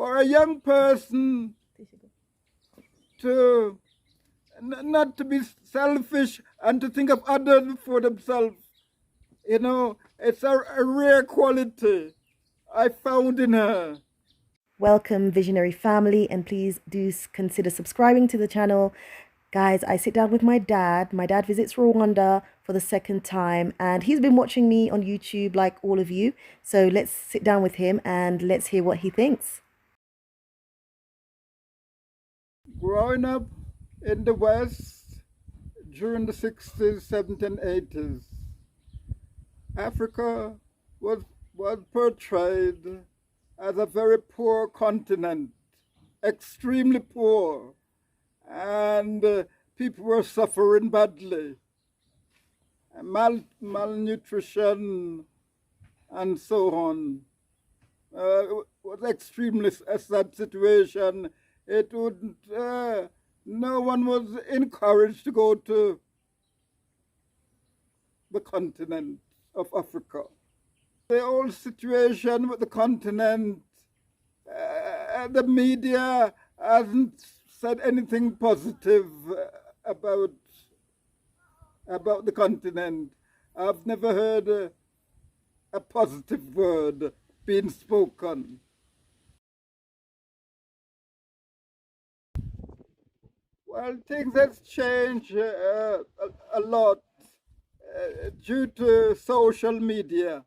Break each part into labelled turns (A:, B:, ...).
A: for a young person to not to be selfish and to think of others before themselves. You know, it's a rare quality I found in her.
B: Welcome, visionary family, and please do consider subscribing to the channel. Guys, I sit down with my dad. My dad visits Rwanda for the second time, and he's been watching me on YouTube like all of you. So let's sit down with him and let's hear what he thinks.
A: Growing up in the West during the 60s, 70s, and 80s, Africa was portrayed as a very poor continent, extremely poor, and people were suffering badly. Malnutrition and so on. Was extremely a sad situation. It would no one was encouraged to go to the continent of Africa. The whole situation with the continent, the media hasn't said anything positive about the continent. I've never heard a positive word being spoken. Well, things have changed a lot due to social media.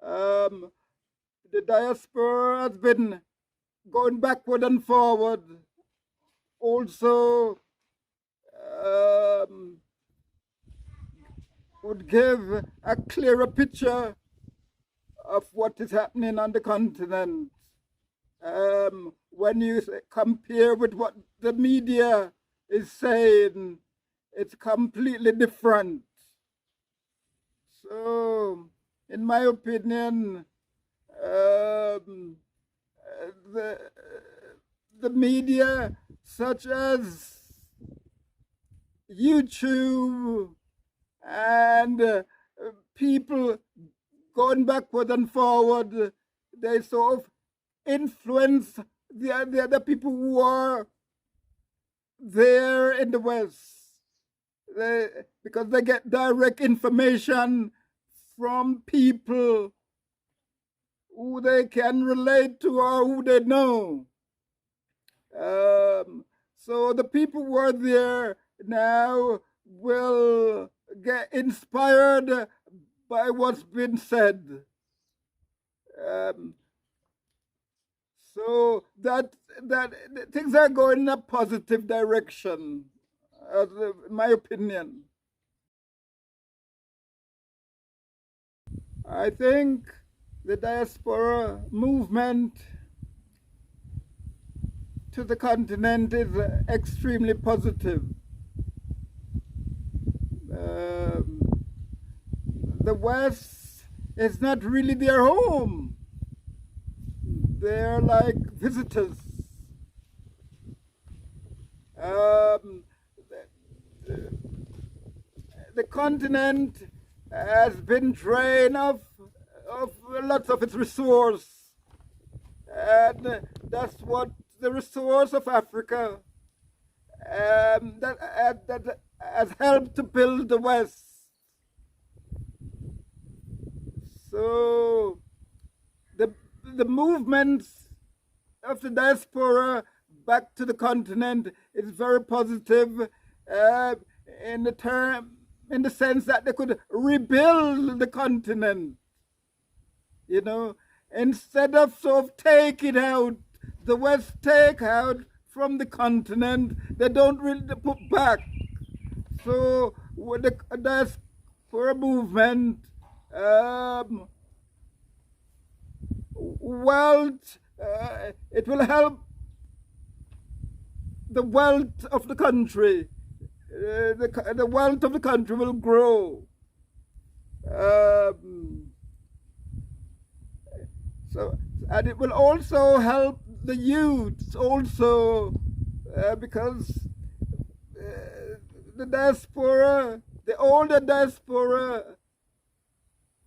A: The diaspora has been going backward and forward. Also, would give a clearer picture of what is happening on the continent. When you compare with what the media is saying, it's completely different. So, in my opinion, the media, such as YouTube and people going backward and forward, they sort of influence the other people who are there in the West, because they get direct information from people who they can relate to or who they know. So the people who are there now will get inspired by what's been said. So that things are going in a positive direction, in my opinion. I think the diaspora movement to the continent is extremely positive. The West is not really their home. They're like visitors. The continent has been drained of lots of its resource, and that's what the resource of Africa that has helped to build the West. So the movements of the diaspora back to the continent is very positive in the sense that they could rebuild the continent. You know, instead of sort of taking out, the West take out from the continent, they don't really put back. So with the diaspora movement, wealth, it will help the wealth of the country. The wealth of the country will grow. And it will also help the youth also, because the diaspora, the older diaspora,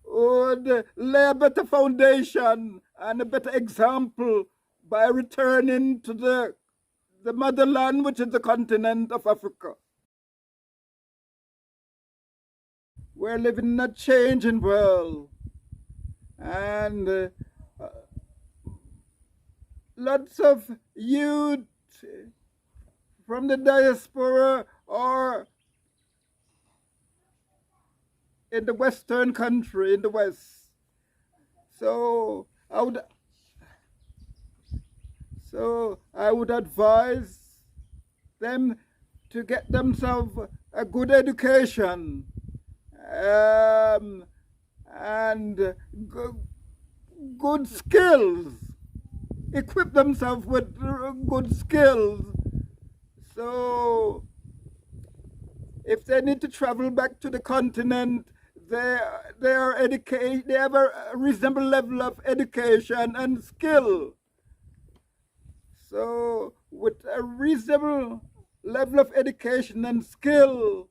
A: would lay a better foundation and a better example by returning to the motherland, which is the continent of Africa. We're living in a changing world, and lots of youth from the diaspora or in the Western country, in the West. So I would advise them to get themselves a good education and good skills. Equip themselves with good skills. So if they need to travel back to the continent, they have a reasonable level of education and skill. So with a reasonable level of education and skill,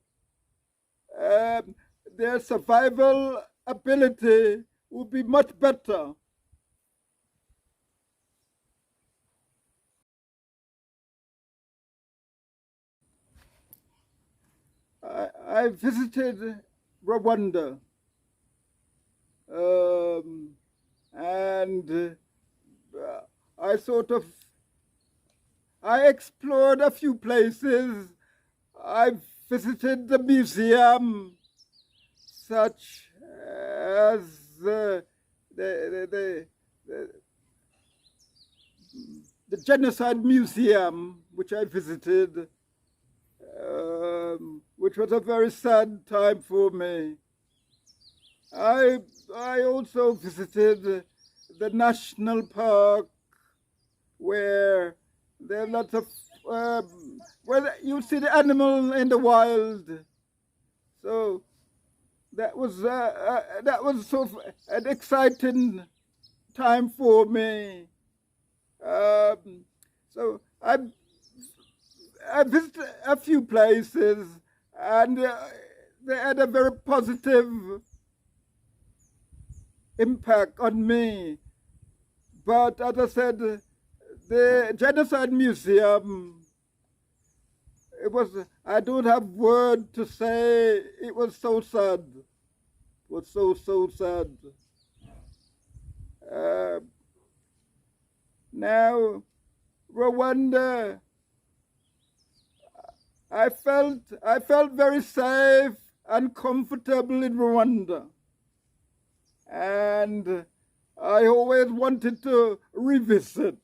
A: their survival ability will be much better. I visited Rwanda, and I explored a few places. I visited the museum, such as the Genocide Museum, which I visited, which was a very sad time for me. I also visited the national park, where there are lots of where you see the animal in the wild. So that was sort of an exciting time for me. So I visited a few places, and they had a very positive impact on me. But as I said, the Genocide Museum, I don't have words to say, it was so sad. It was so sad. Now, Rwanda, I felt very safe and comfortable in Rwanda, and I always wanted to revisit.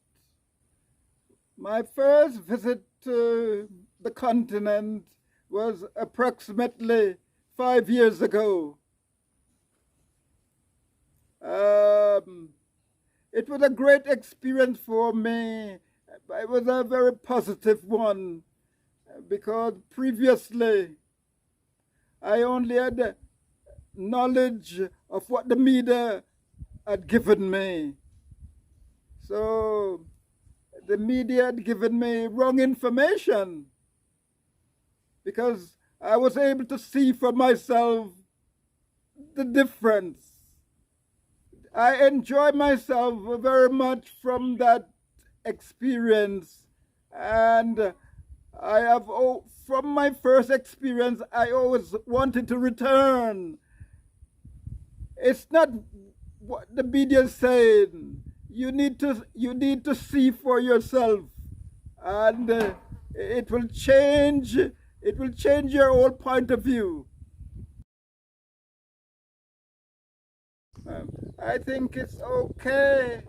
A: My first visit to the continent was approximately 5 years ago. It was a great experience for me. It was a very positive one, because previously I only had knowledge of what the media had given me. So the media had given me wrong information, because I was able to see for myself the difference. I enjoy myself very much from that experience, and from my first experience, I always wanted to return. It's not what the media is saying. You need to see for yourself, and it will change your whole point of view. I think it's okay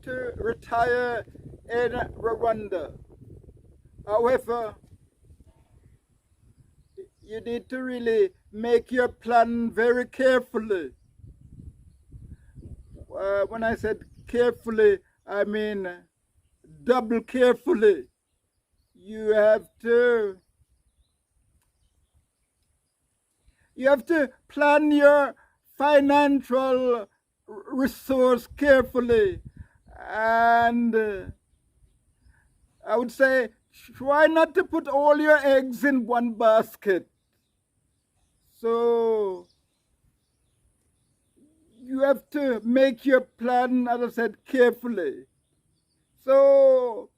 A: to retire in Rwanda. However, you need to really make your plan very carefully. When I said carefully, I mean double carefully. You have to plan your financial resource carefully, and I would say try not to put all your eggs in one basket. So you have to make your plan, as I said, carefully. So,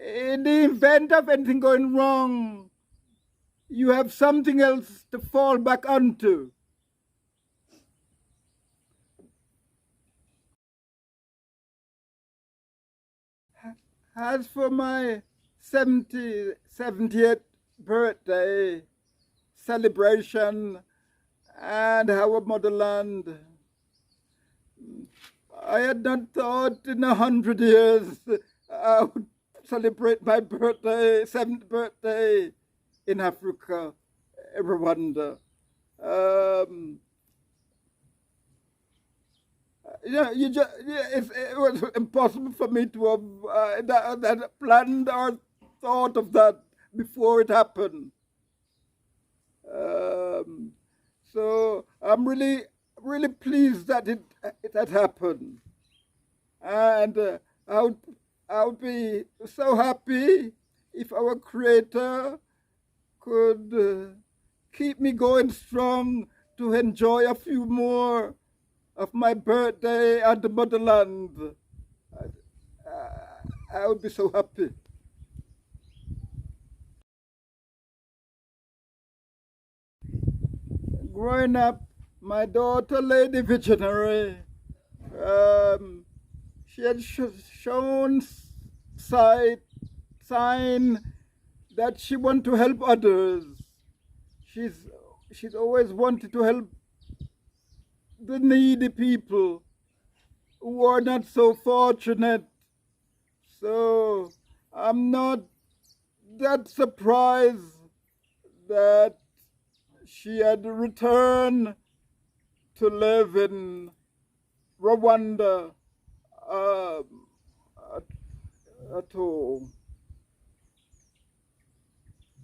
A: in the event of anything going wrong, you have something else to fall back onto. As for my 70th birthday celebration and our motherland, I had not thought in 100 years I would celebrate my birthday, 7th birthday in Africa, Rwanda. It was impossible for me to have that planned or thought of that before it happened. So I'm really pleased that it had happened, and I would be so happy if our Creator could keep me going strong to enjoy a few more of my birthday at the motherland. I would be so happy. Growing up, my daughter, Lady Visionary, she had shown sign that she wanted to help others. She's always wanted to help the needy people who are not so fortunate. So I'm not that surprised that she had returned to live in Rwanda at all.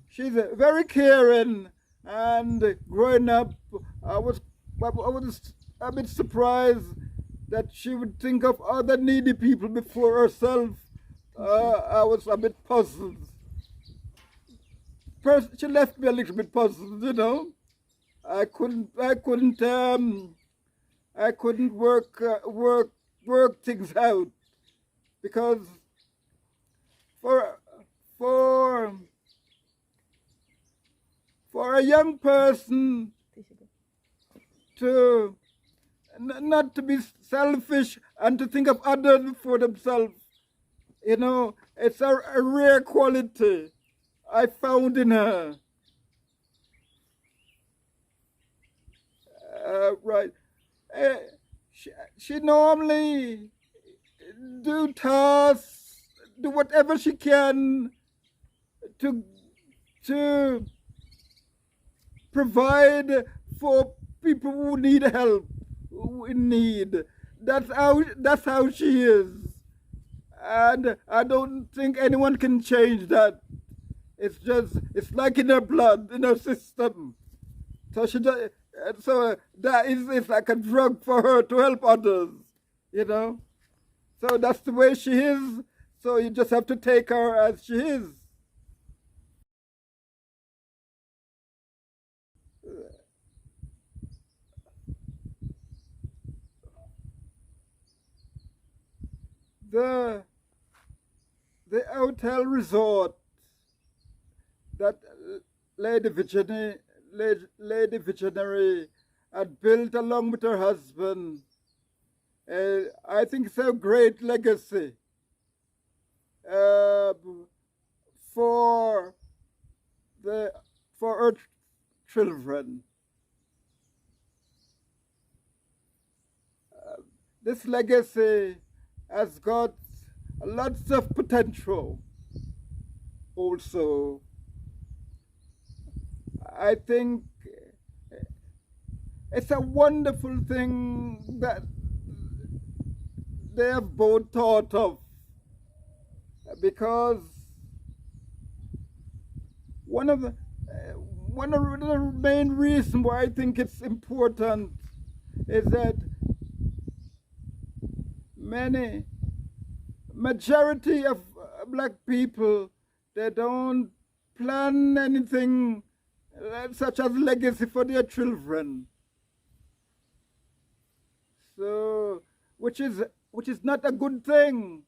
A: She's very caring, and growing up, I was a bit surprised that she would think of other needy people before herself. I was a bit puzzled. First, she left me a little bit puzzled, you know. I couldn't work things out, because for a young person to not to be selfish and to think of others before themselves, you know, it's a rare quality I found in her. Right. She normally do tasks, do whatever she can to provide for people who need help, who in need. That's how she is, and I don't think anyone can change that. It's like in her blood, in her system. So that is like a drug for her to help others, you know. So that's the way she is. So you just have to take her as she is. The hotel resort that Lady Visionary had built along with her husband, I think it's a great legacy for her children. This legacy has got lots of potential. Also, I think it's a wonderful thing that they have both thought of, because one of the main reasons why I think it's important is that majority of black people, they don't plan anything such as legacy for their children. So, which is not a good thing,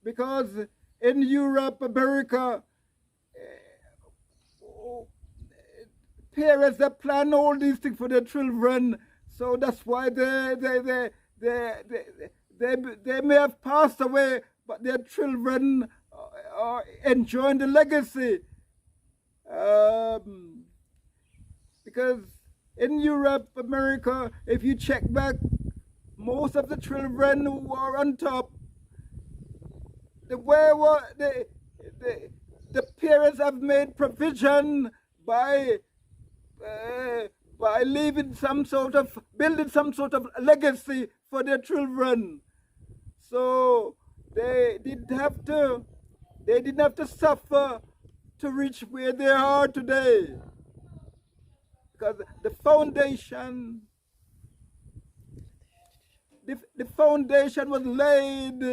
A: because in Europe, America, parents that plan all these things for their children. So that's why they may have passed away, but their children are enjoying the legacy. Because in Europe, America, if you check back, most of the children who are on top, the parents have made provision by building some sort of legacy for their children. So they didn't have to suffer to reach where they are today, because the foundation was laid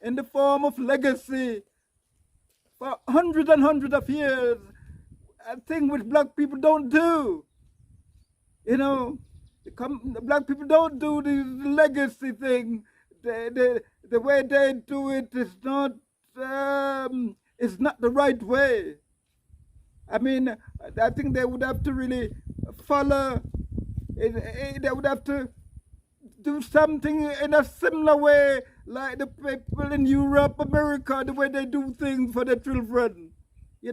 A: in the form of legacy for hundreds and hundreds of years, a thing which black people don't do. The black people don't do the legacy thing. The way they do it is not the right way. I mean, I think they would have to really follow. They would have to do something in a similar way, like the people in Europe, America, the way they do things for their children. They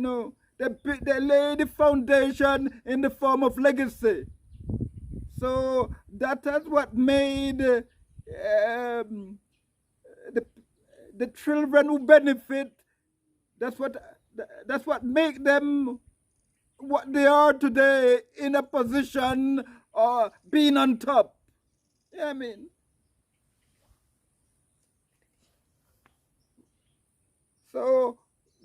A: lay the foundation in the form of legacy. So that is what made the children who benefit. That's what make them what they are today, in a position or being on top. Yeah, I mean. So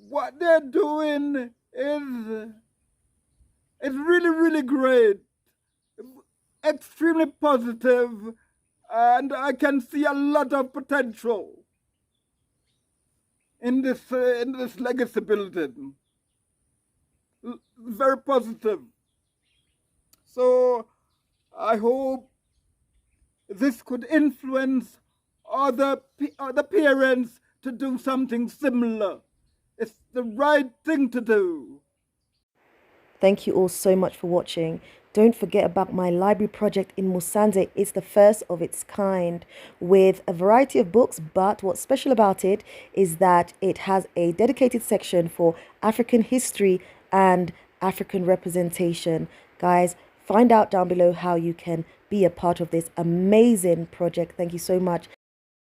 A: what they're doing is really, really great, extremely positive, and I can see a lot of potential in this legacy building. Very positive. So I hope this could influence other parents to do something similar. It's the right thing to do.
B: Thank you all so much for watching. Don't forget about my library project in Musanze. It's the first of its kind, with a variety of books, but what's special about it is that it has a dedicated section for African history and African representation. Guys, find out down below how you can be a part of this amazing project. Thank you so much.